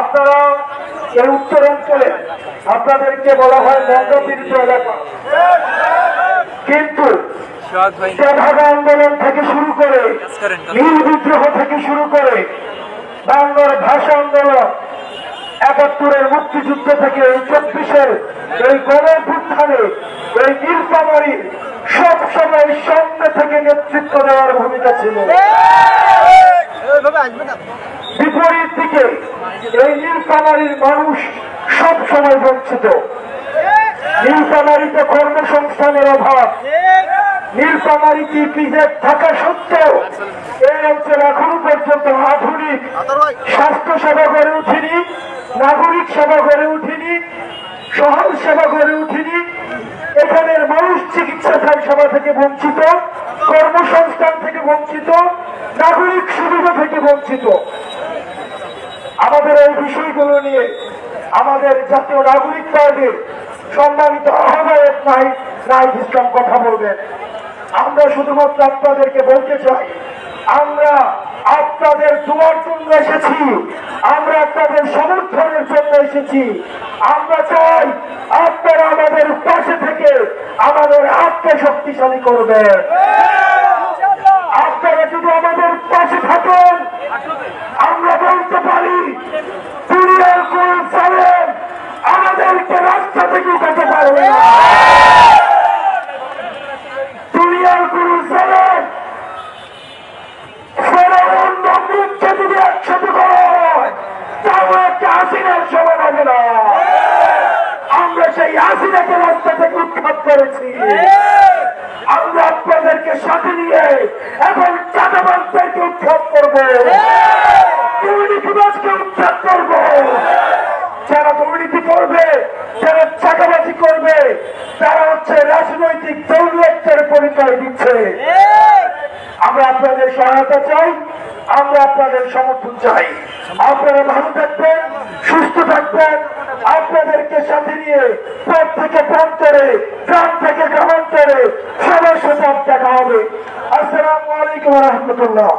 আপনারা এই উত্তরাঞ্চলে আপনাদেরকে বলা হয় বঙ্গবীর এলাকা, কিন্তু ঢাকা আন্দোলন থেকে শুরু করে নীল বিদ্রোহ থেকে শুরু করে বাংলার ভাষা আন্দোলন, ৭১-এর মুক্তিযুদ্ধ থেকে এই ২৪-এর এই গণঅভ্যুত্থানে এই নীলফামারীর সবসময় সামনে থেকে নেতৃত্ব দেওয়ার ভূমিকা ছিল। বিপরীত দিকে এই নীলফামারীর মানুষ সবসময় বঞ্চিত। নীলফামারীতে কর্মসংস্থানের অভাব, নীলফামারীতে ইপিজেড থাকা সত্ত্বেও এই অঞ্চলে এখনো পর্যন্ত আধুনিক স্বাস্থ্য সেবা গড়ে উঠেনি, নাগরিক সেবা গড়ে উঠেনি, সহজ সেবা গড়ে উঠেনি। এখানের মানুষ চিকিৎসা সেবা থেকে বঞ্চিত, কর্মসংস্থান থেকে বঞ্চিত, নাগরিক সুবিধা থেকে বঞ্চিত। আমাদের এই বিষয়গুলো নিয়ে আমাদের জাতীয় নাগরিক পার্টির সম্মানিত আহ্বায়ক নাহিদ ইসলাম কথা বলবেন। আমরা শুধুমাত্র আপনাদেরকে বলতে চাই, আমরা আপনাদের দোয়ার জন্য এসেছি, আমরা আপনাদের সমর্থনের জন্য এসেছি। আমরা চাই আপনারা আমাদের পাশে থেকে আমাদের হাতকে শক্তিশালী করবেন। আপনারা যদি আমাদের পাশে থাকেন, আমরা বলতে পারি দুনিয়ার কোন জালেম আমাদেরকে রাস্তা থেকে উঠাতে পারবে না। দুনিয়ার কোন জালেম ফেরাউন নমরুদকে যদি একসাথে করে তাও একটা হাসিনার সমান হবে না। আমরা সেই হাসিনাকে রাস্তা থেকে উৎখাত করেছি। আমরা আপনাদেরকে সাথে নিয়ে এখন চাঁদাবাজদেরকে উৎখাত করবো, দুর্নীতিবাজকে উৎখাত করবো। যারা দুর্নীতি করবে, যারা চাঁদাবাজি করবে, তারা হচ্ছে রাজনৈতিক দৌলতের পরিচয় দিচ্ছে। আমরা আপনাদের সহায়তা চাই, আমরা আপনাদের সমর্থন চাই। আপনারা ভালো থাকবেন, সুস্থ থাকবেন। আপনাদেরকে সাথে নিয়ে পথ থেকে প্রান্তরে, গ্রাম থেকে গ্রামান্তরে সবার সাথে দেখা হবে। আসসালামু আলাইকুম ওয়া রাহমাতুল্লাহ।